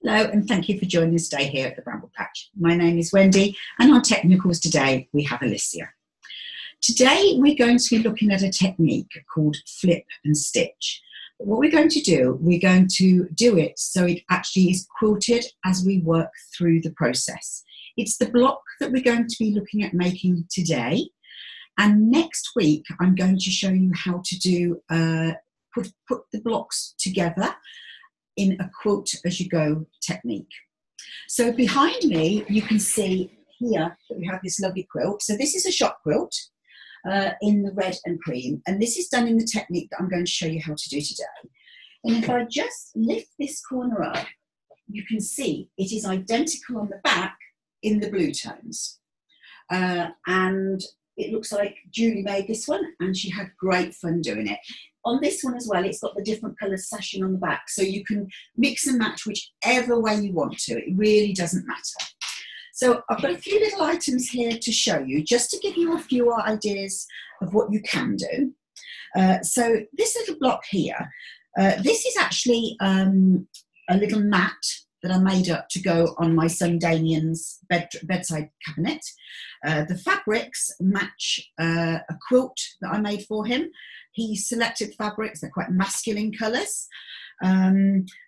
Hello, and thank you for joining us today here at the Bramble Patch. My name is Wendy, and on technicals today we have Alicia. Today we're going to be looking at a technique called flip and stitch. But what we're going to do it so it actually is quilted as we work through the process. It's the block that we're going to be looking at making today, and next week I'm going to show you how to do put the blocks together in a quilt as you go technique. So behind me you can see here that we have this lovely quilt. So this is a shop quilt in the red and cream, and this is done in the technique that I'm going to show you how to do today. And if I just lift this corner up, you can see it is identical on the back in the blue tones, and it looks like Julie made this one and she had great fun doing it. On this one as well, it's got the different colours sashing on the back, so you can mix and match whichever way you want to. It really doesn't matter. So I've got a few little items here to show you, just to give you a few ideas of what you can do. So this little block here, this is actually a little mat that I made up to go on my son Damien's bedside cabinet. The fabrics match a quilt that I made for him. He selected fabrics, they're quite masculine colours.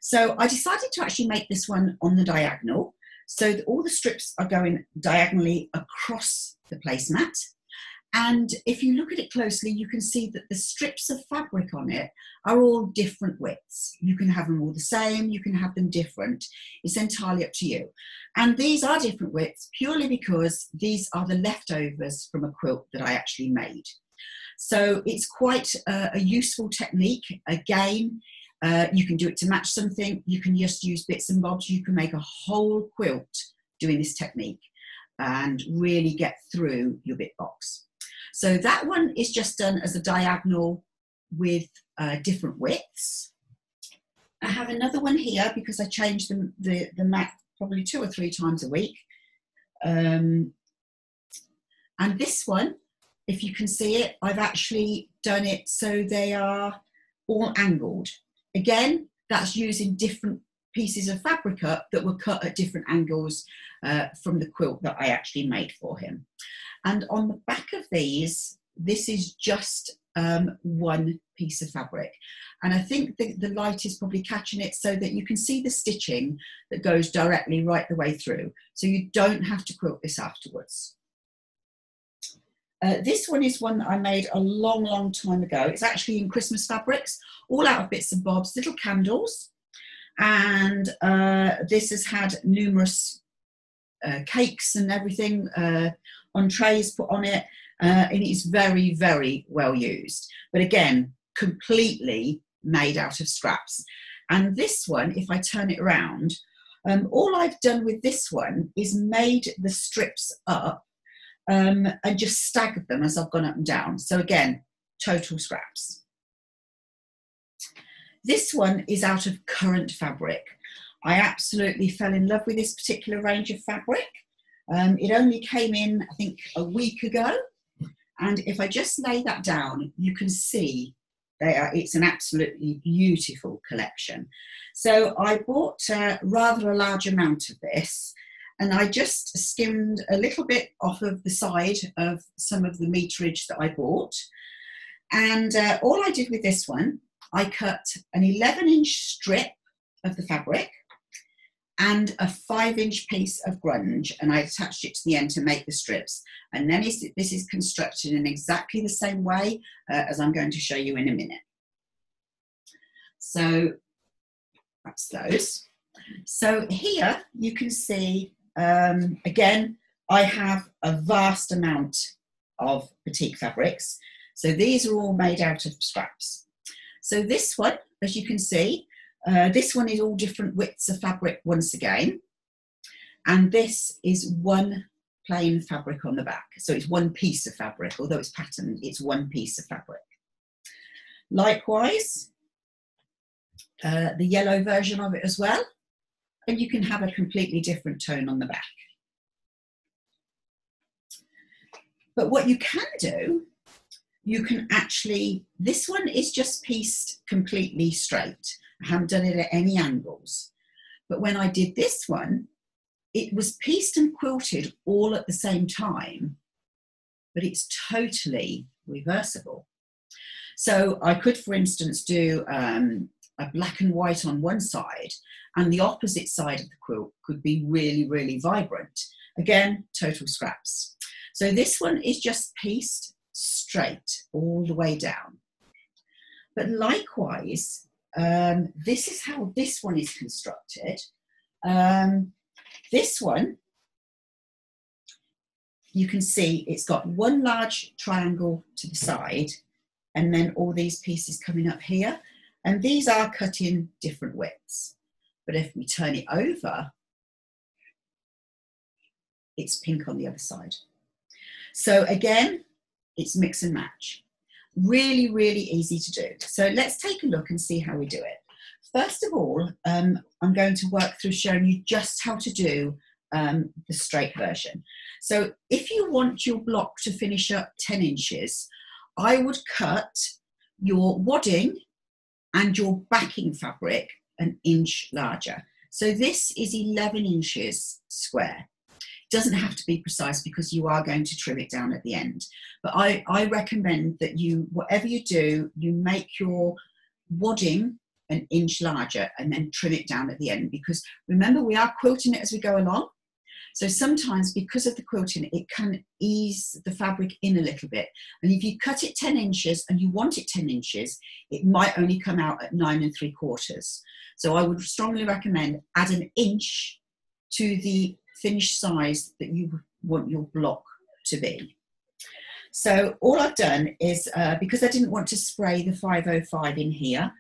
So I decided to actually make this one on the diagonal, so that all the strips are going diagonally across the placemat. And if you look at it closely, you can see that the strips of fabric on it are all different widths. You can have them all the same, you can have them different. It's entirely up to you. And these are different widths purely because these are the leftovers from a quilt that I actually made. So it's quite a useful technique. Again, you can do it to match something. You can just use bits and bobs. You can make a whole quilt doing this technique and really get through your bit box. So that one is just done as a diagonal with different widths. I have another one here because I change the mat probably 2 or 3 times a week. And this one, if you can see it, I've actually done it so they are all angled. Again, that's using different pieces of fabric up that were cut at different angles from the quilt that I actually made for him. And on the back of these, this is just one piece of fabric. And I think the light is probably catching it so that you can see the stitching that goes directly right the way through. So you don't have to quilt this afterwards. This one is one that I made a long time ago. It's actually in Christmas fabrics, all out of bits and bobs, little candles. And this has had numerous cakes and everything on trays put on it. And it's very well used. But again, completely made out of scraps. And this one, if I turn it around, all I've done with this one is made the strips up and just staggered them as I've gone up and down. So again, total scraps. This one is out of current fabric. I absolutely fell in love with this particular range of fabric. It only came in, I think, a week ago. And if I just lay that down, you can see it's an absolutely beautiful collection. So I bought rather a large amount of this, and I just skimmed a little bit off of the side of some of the meterage that I bought. And all I did with this one, I cut an 11-inch strip of the fabric and a 5-inch piece of grunge, and I attached it to the end to make the strips. And then this is constructed in exactly the same way as I'm going to show you in a minute. So that's those. So here you can see, again, I have a vast amount of batik fabrics. So these are all made out of scraps. So this one, as you can see, this one is all different widths of fabric once again. And this is one plain fabric on the back. So it's one piece of fabric, although it's patterned, it's one piece of fabric. Likewise, the yellow version of it as well. And you can have a completely different tone on the back. But what you can do, you can actually, this one is just pieced completely straight. I haven't done it at any angles. But when I did this one, it was pieced and quilted all at the same time, but it's totally reversible. So I could, for instance, do a black and white on one side, and the opposite side of the quilt could be really, really vibrant. Again, total scraps. So this one is just pieced straight all the way down. But likewise, this is how this one is constructed. This one, you can see it's got one large triangle to the side, and then all these pieces coming up here. And these are cut in different widths. But if we turn it over, it's pink on the other side. So again, it's mix and match. Really, really easy to do. So let's take a look and see how we do it. First of all, I'm going to work through showing you just how to do the straight version. So if you want your block to finish up 10 inches, I would cut your wadding and your backing fabric an inch larger. So this is 11 inches square. It doesn't have to be precise because you are going to trim it down at the end. But I recommend that you, whatever you do, you make your wadding an inch larger and then trim it down at the end, because remember, we are quilting it as we go along. So sometimes because of the quilting, it can ease the fabric in a little bit. And if you cut it 10 inches and you want it 10 inches, it might only come out at 9 3/4. So I would strongly recommend add an inch to the finished size that you want your block to be. So all I've done is, because I didn't want to spray the 505 in here,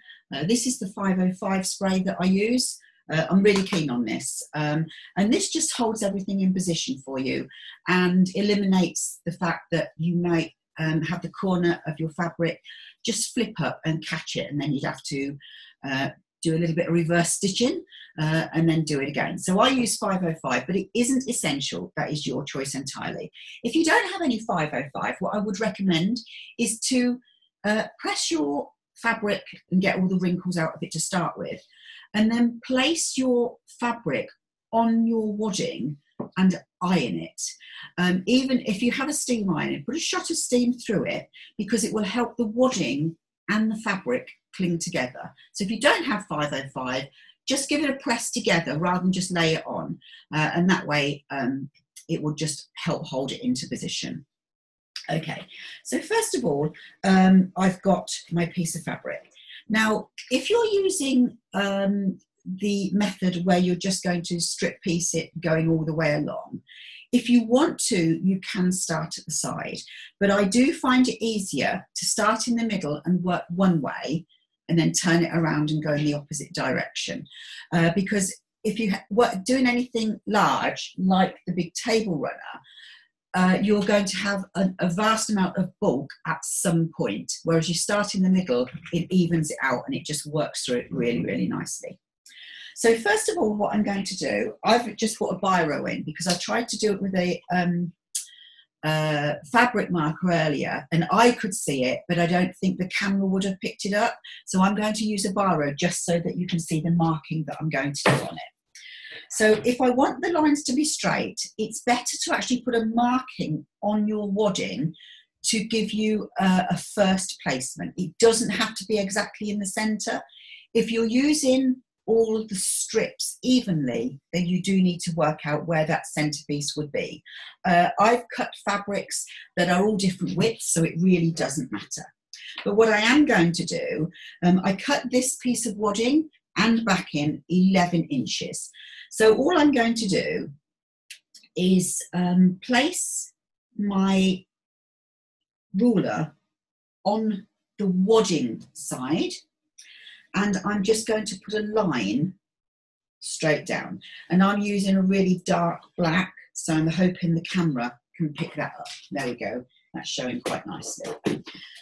this is the 505 spray that I use. I'm really keen on this. And this just holds everything in position for you and eliminates the fact that you might have the corner of your fabric just flip up and catch it, and then you'd have to do a little bit of reverse stitching and then do it again. So I use 505, but it isn't essential. That is your choice entirely. If you don't have any 505, what I would recommend is to press your fabric and get all the wrinkles out of it to start with, and then place your fabric on your wadding and iron it. Even if you have a steam iron, put a shot of steam through it, because it will help the wadding and the fabric cling together. So if you don't have 505, just give it a press together rather than just lay it on. And that way it will just help hold it into position. Okay, so first of all, I've got my piece of fabric. Now, if you're using the method where you're just going to strip piece it going all the way along, if you want to, you can start at the side. But I do find it easier to start in the middle and work one way and then turn it around and go in the opposite direction. Because if you doing anything large, like the big table runner, you're going to have a vast amount of bulk at some point, whereas you start in the middle, it evens it out and it just works through it really, really nicely. So first of all, what I'm going to do, I've just put a biro in because I tried to do it with a fabric marker earlier and I could see it, but I don't think the camera would have picked it up. So I'm going to use a biro just so that you can see the marking that I'm going to do on it. So if I want the lines to be straight, it's better to actually put a marking on your wadding to give you a first placement. It doesn't have to be exactly in the center. If you're using all of the strips evenly, then you do need to work out where that centerpiece would be. I've cut fabrics that are all different widths, so it really doesn't matter. But what I am going to do, I cut this piece of wadding and backing 11 inches. So all I'm going to do is place my ruler on the wadding side, and I'm just going to put a line straight down. And I'm using a really dark black, so I'm hoping the camera can pick that up. There we go, that's showing quite nicely.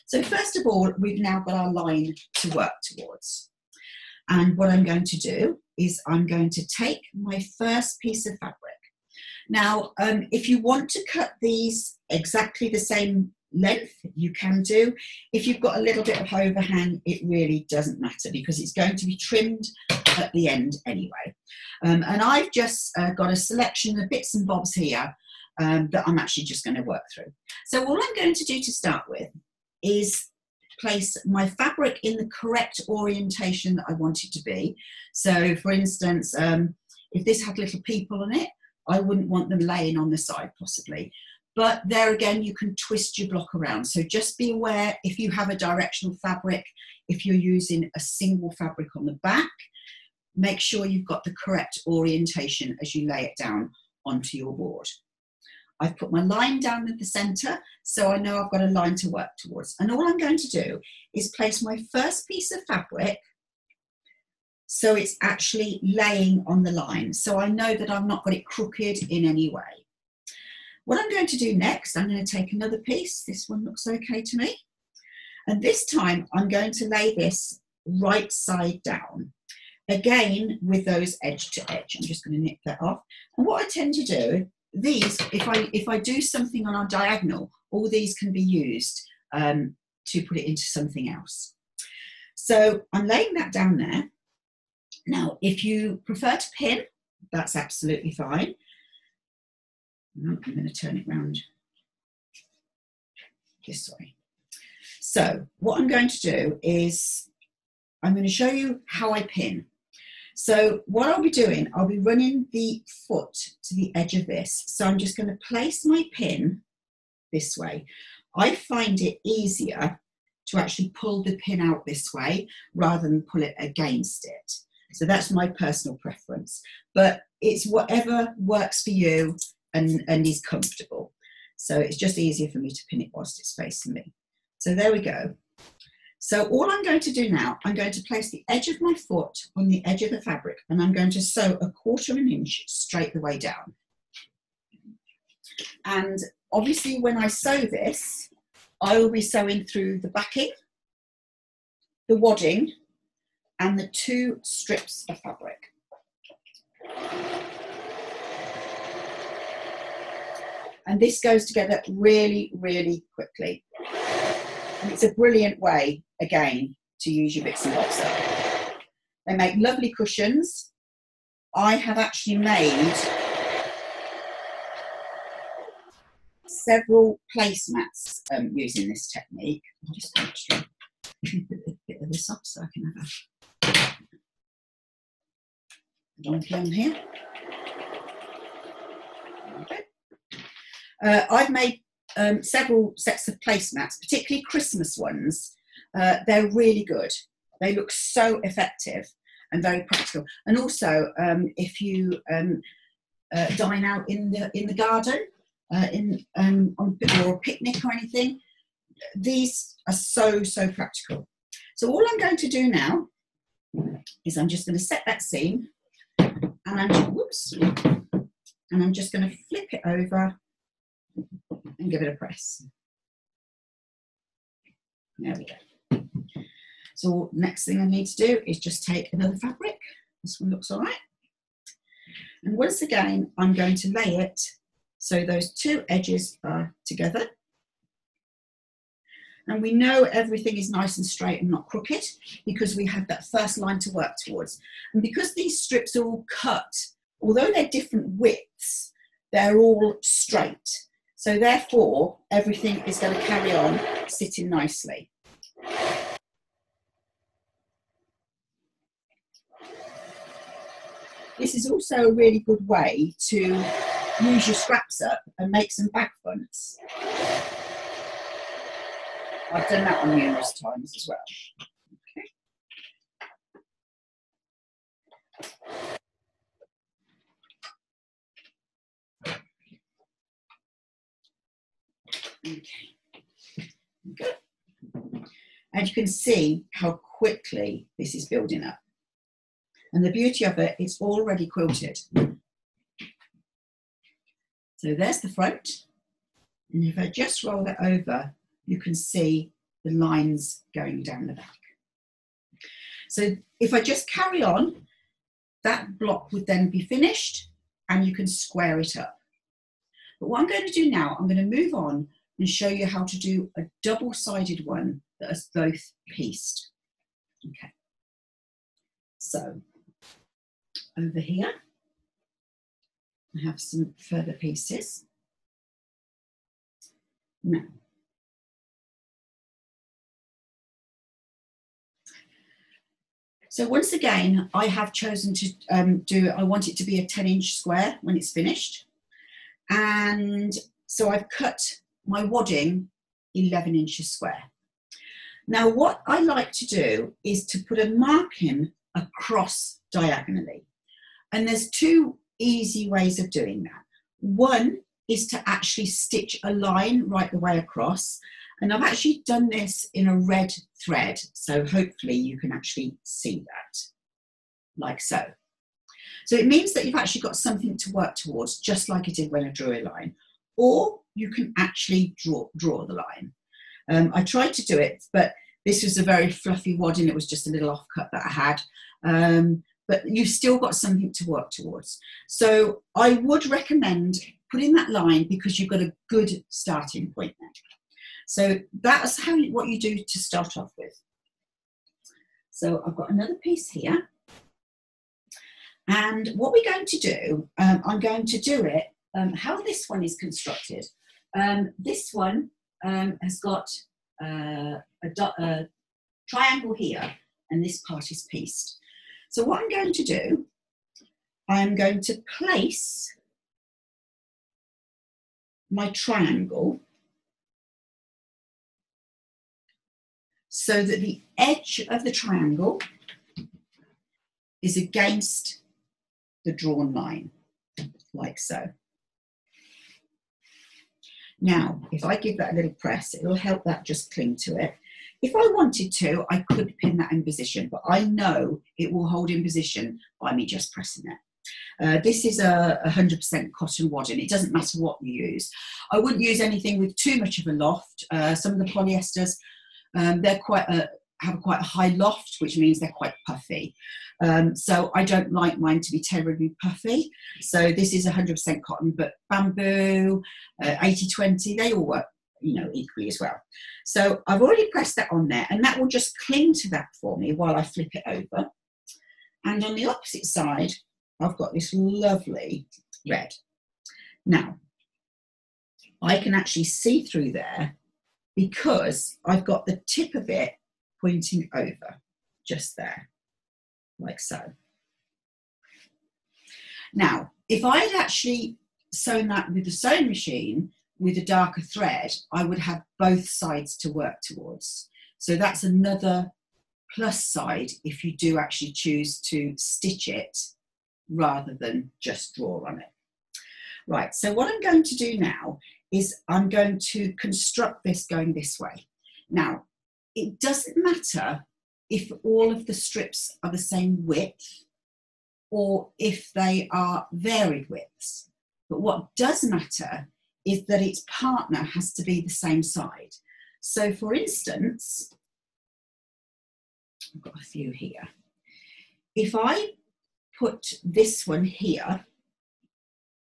So first of all, we've now got our line to work towards. And what I'm going to do is I'm going to take my first piece of fabric. Now, if you want to cut these exactly the same length, you can do. If you've got a little bit of overhang, it really doesn't matter because it's going to be trimmed at the end anyway. And I've just got a selection of bits and bobs here that I'm actually just going to work through. So all I'm going to do to start with is place my fabric in the correct orientation that I want it to be. So for instance, if this had little people on it, I wouldn't want them laying on the side possibly. But there again, you can twist your block around. So just be aware if you have a directional fabric, if you're using a single fabric on the back, make sure you've got the correct orientation as you lay it down onto your board. I've put my line down in the centre, so I know I've got a line to work towards. And all I'm going to do is place my first piece of fabric so it's actually laying on the line. So I know that I've not got it crooked in any way. What I'm going to do next, I'm going to take another piece. This one looks okay to me. And this time I'm going to lay this right side down. Again, with those edge to edge. I'm just going to nip that off. And what I tend to do, these, if I do something on our diagonal, all these can be used to put it into something else. So I'm laying that down there. Now, if you prefer to pin, that's absolutely fine. I'm going to turn it round this way. So what I'm going to do is I'm going to show you how I pin. So what I'll be doing, I'll be running the foot to the edge of this. So I'm just going to place my pin this way. I find it easier to actually pull the pin out this way rather than pull it against it. So that's my personal preference. But it's whatever works for you and is comfortable. So it's just easier for me to pin it whilst it's facing me. So there we go. So all I'm going to do now, I'm going to place the edge of my foot on the edge of the fabric and I'm going to sew 1/4 inch straight the way down. And obviously when I sew this, I will be sewing through the backing, the wadding, and the 2 strips of fabric. And this goes together really, really quickly. And it's a brilliant way, again, to use your bits and bobs up. They make lovely cushions. I have actually made several placemats using this technique. I'll just actually put a bit of this up so I can have a donkey on here. Okay. I've made several sets of placemats, particularly Christmas ones. They're really good. They look so effective and very practical. And also, if you dine out in the garden, or a picnic or anything, these are so practical. So all I'm going to do now is I'm just going to set that seam, and I'm just going to flip it over and give it a press. There we go. So next thing I need to do is just take another fabric. This one looks all right. And once again, I'm going to lay it so those 2 edges are together. And we know everything is nice and straight and not crooked because we have that first line to work towards. And because these strips are all cut, although they're different widths, they're all straight. So therefore, everything is going to carry on sitting nicely. This is also a really good way to use your scraps up and make some back fronts. I've done that on numerous times as well. Okay. Good. And you can see how quickly this is building up. And the beauty of it, it's already quilted. So there's the front. And if I just roll it over, you can see the lines going down the back. So if I just carry on, that block would then be finished and you can square it up. But what I'm going to do now, I'm going to move on and show you how to do a double-sided one that is both pieced. Okay. So over here, I have some further pieces. Now, so once again, I have chosen to I want it to be a 10-inch square when it's finished. And so I've cut my wadding 11 inches square. Now, what I like to do is to put a marking across diagonally. And there's two easy ways of doing that. One is to actually stitch a line right the way across. And I've actually done this in a red thread, so hopefully you can actually see that, like so. So it means that you've actually got something to work towards, just like I did when I drew a line. Or you can actually draw the line. I tried to do it, but this was a very fluffy wadding. It was just a little offcut that I had. But you've still got something to work towards. So I would recommend putting that line because you've got a good starting point there. So that's what you do to start off with. So I've got another piece here. And what we're going to do, I'm going to do it, how this one is constructed. This one has got a triangle here, and this part is pieced. So what I'm going to do, I'm going to place my triangle so that the edge of the triangle is against the drawn line, like so. Now, if I give that a little press, it'll help that just cling to it. If I wanted to, I could pin that in position, but I know it will hold in position by me just pressing it. This is a 100% cotton wadding. It doesn't matter what you use. I wouldn't use anything with too much of a loft. Some of the polyesters, they're have quite a high loft, which means they're quite puffy. So I don't like mine to be terribly puffy. So this is 100% cotton, but bamboo, 80-20, they all work, equally as well. So I've already pressed that on there, and that will just cling to that for me while I flip it over. And on the opposite side, I've got this lovely red. Now, I can actually see through there because I've got the tip of it pointing over, just there, like so. Now, if I'd actually sewn that with the sewing machine with a darker thread, I would have both sides to work towards. So that's another plus side if you do actually choose to stitch it rather than just draw on it. Right, so what I'm going to do now is I'm going to construct this going this way. Now, it doesn't matter if all of the strips are the same width or if they are varied widths. But what does matter is that its partner has to be the same side. So for instance, I've got a few here. If I put this one here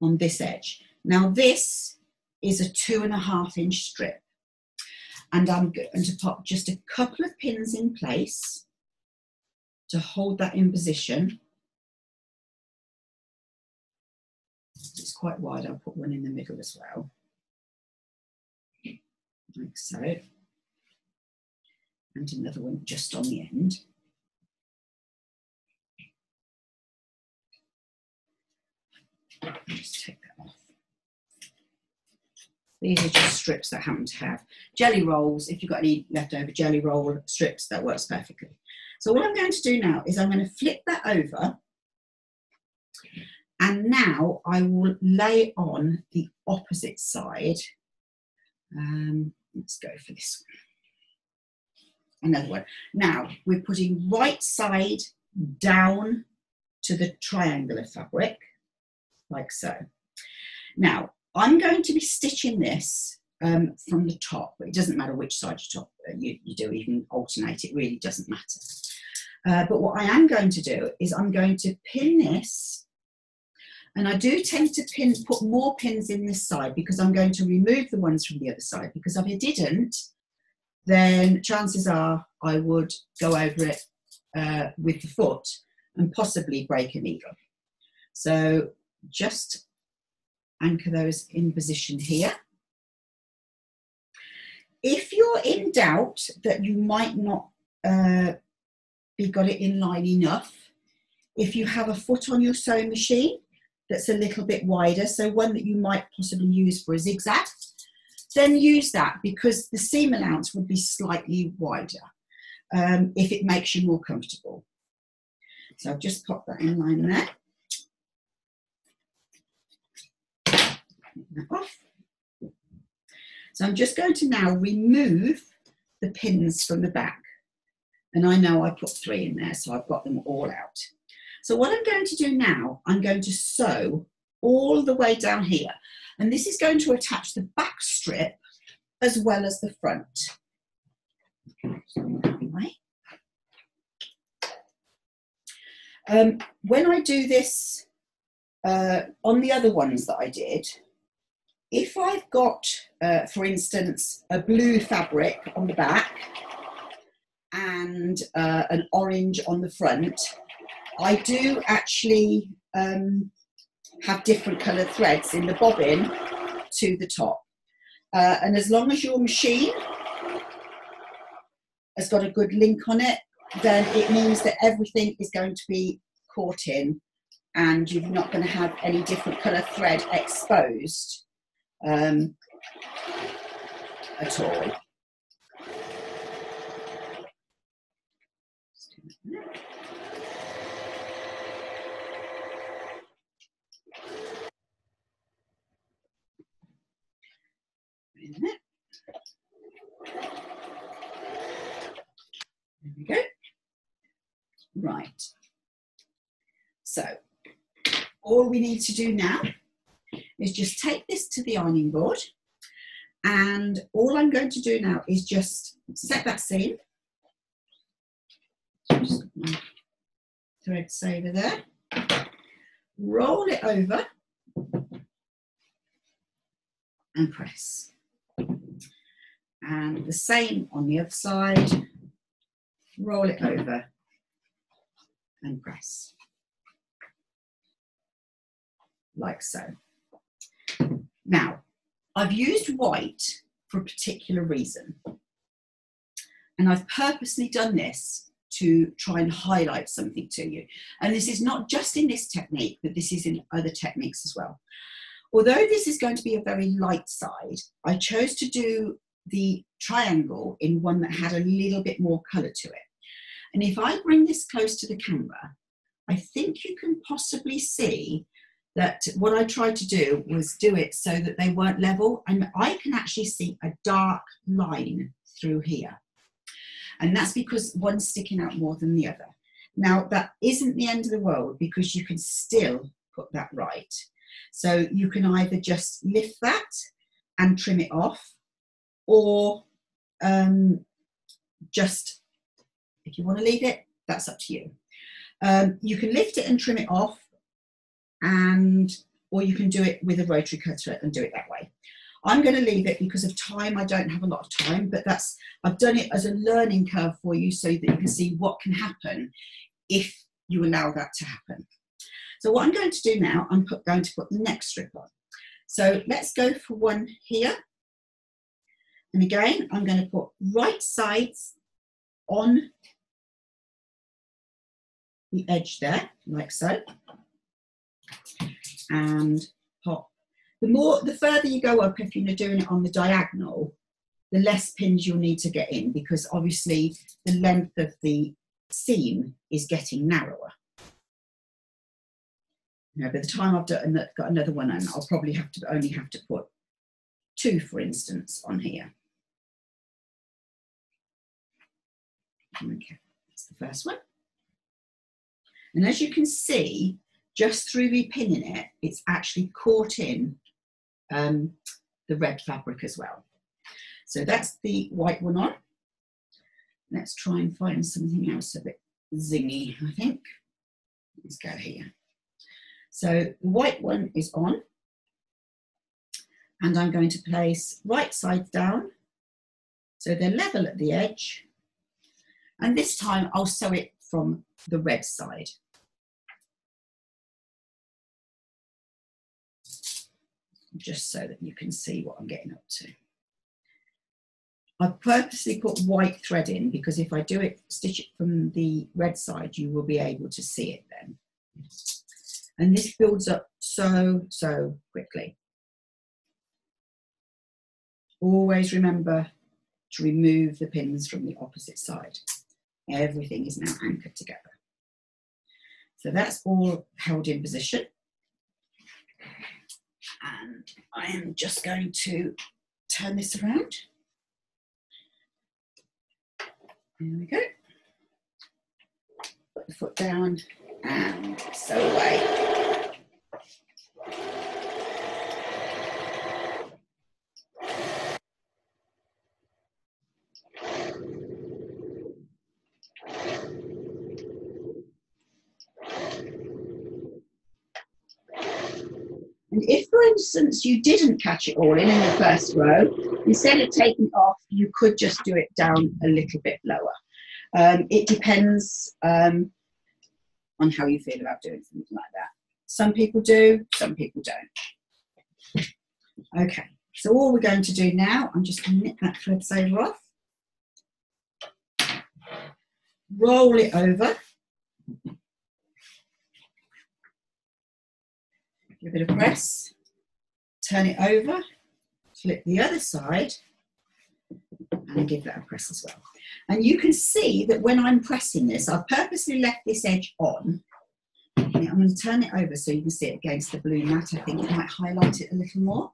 on this edge, now this is a 2.5-inch strip. And I'm going to pop just a couple of pins in place to hold that in position. It's quite wide, I'll put one in the middle as well, like so. And another one just on the end. Just take that off. These are just strips that happen to have jelly rolls. If you've got any leftover jelly roll strips, that works perfectly. So what I'm going to do now is I'm going to flip that over, and now I will lay on the opposite side. Let's go for this one. Another one. Now we're putting right side down to the triangular fabric, like so. Now, I'm going to be stitching this from the top, but it doesn't matter which side you do, you can alternate, it really doesn't matter. But what I am going to do is I'm going to pin this, and I do tend to put more pins in this side because I'm going to remove the ones from the other side, because if I didn't, then chances are I would go over it with the foot and possibly break a needle. So just anchor those in position here. If you're in doubt that you might not be got it in line enough, if you have a foot on your sewing machine that's a little bit wider, so one that you might possibly use for a zigzag, then use that, because the seam allowance would be slightly wider if it makes you more comfortable. So I've just popped that in line there. That off. So I'm just going to now remove the pins from the back. And I know I put 3 in there, so I've got them all out. So what I'm going to do now, I'm going to sew all the way down here. And this is going to attach the back strip as well as the front. When I do this on the other ones that I did, if I've got, for instance, a blue fabric on the back and an orange on the front, I do actually have different coloured threads in the bobbin to the top. And as long as your machine has got a good link on it, then it means that everything is going to be caught in and you're not going to have any different colour thread exposed at all. There we go. Right. So all we need to do now is just take this to the ironing board, and all I'm going to do now is just set that seam. Just put my thread saver there. Roll it over and press. And the same on the other side. Roll it over and press. Like so. Now, I've used white for a particular reason. And I've purposely done this to try and highlight something to you. And this is not just in this technique, but this is in other techniques as well. Although this is going to be a very light side, I chose to do the triangle in one that had a little bit more colour to it. And if I bring this close to the camera, I think you can possibly see that what I tried to do was do it so that they weren't level, and I can actually see a dark line through here. And that's because one's sticking out more than the other. Now, that isn't the end of the world, because you can still put that right. So you can either just lift that and trim it off, or just, if you want to leave it, that's up to you. You can lift it and trim it off, or you can do it with a rotary cutter and do it that way. I'm going to leave it because of time. I don't have a lot of time, but I've done it as a learning curve for you so that you can see what can happen if you allow that to happen. So what I'm going to do now, I'm going to put the next strip on. So let's go for one here. And again, I'm going to put right sides on the edge there, like so. And pop. The further you go up, if you're doing it on the diagonal, the less pins you'll need to get in, because obviously the length of the seam is getting narrower. Now, by the time I've got another one on, I'll probably only have to put 2, for instance, on here. Okay, that's the first one. And as you can see, just through repinning it, it's actually caught in the red fabric as well. So that's the white one on. Let's try and find something else a bit zingy, I think. Let's go here. So the white one is on, and I'm going to place right sides down so they're level at the edge, and this time I'll sew it from the red side. just so that you can see what I'm getting up to. I purposely put white thread in because if I do it, stitch it from the red side, you will be able to see it then. And this builds up so quickly. Always remember to remove the pins from the opposite side. Everything is now anchored together. So that's all held in position. And I am just going to turn this around. There we go. Put the foot down and sew away. And if, for instance, you didn't catch it all in the first row, instead of taking it off, you could just do it down a little bit lower. It depends on how you feel about doing something like that. Some people do, some people don't. Okay, so all we're going to do now, I'm just going to knit that thread saver off, roll it over, give it a press, turn it over, flip the other side, and give that a press as well. And you can see that when I'm pressing this, I've purposely left this edge on. I'm going to turn it over so you can see it against the blue mat. I think it might highlight it a little more.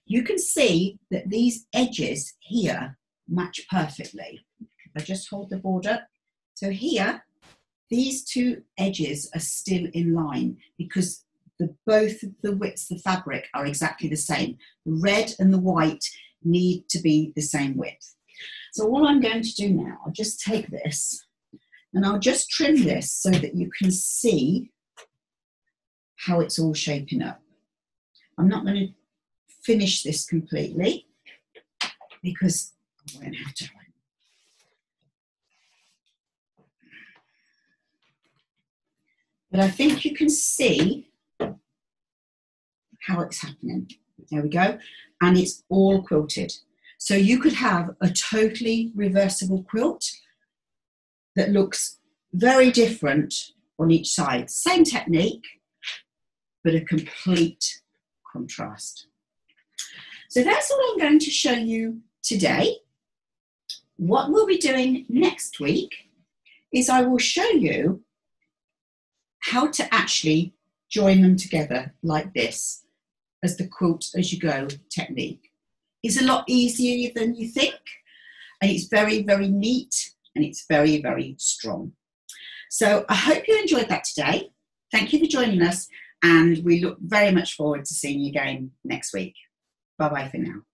You can see that these edges here match perfectly. If I just hold the board up. So here, these two edges are still in line because both of the widths of the fabric are exactly the same. The red and the white need to be the same width. So all I'm going to do now, I'll just take this and I'll just trim this so that you can see how it's all shaping up. I'm not going to finish this completely because I won't have time. But I think you can see how it's happening. There we go. And it's all quilted. So you could have a totally reversible quilt that looks very different on each side. Same technique, but a complete contrast. So that's all I'm going to show you today. What we'll be doing next week is I will show you how to actually join them together like this as the Quilt As You Go technique. It's a lot easier than you think, and it's very, very neat, and it's very, very strong. So I hope you enjoyed that today. Thank you for joining us, and we look very much forward to seeing you again next week. Bye-bye for now.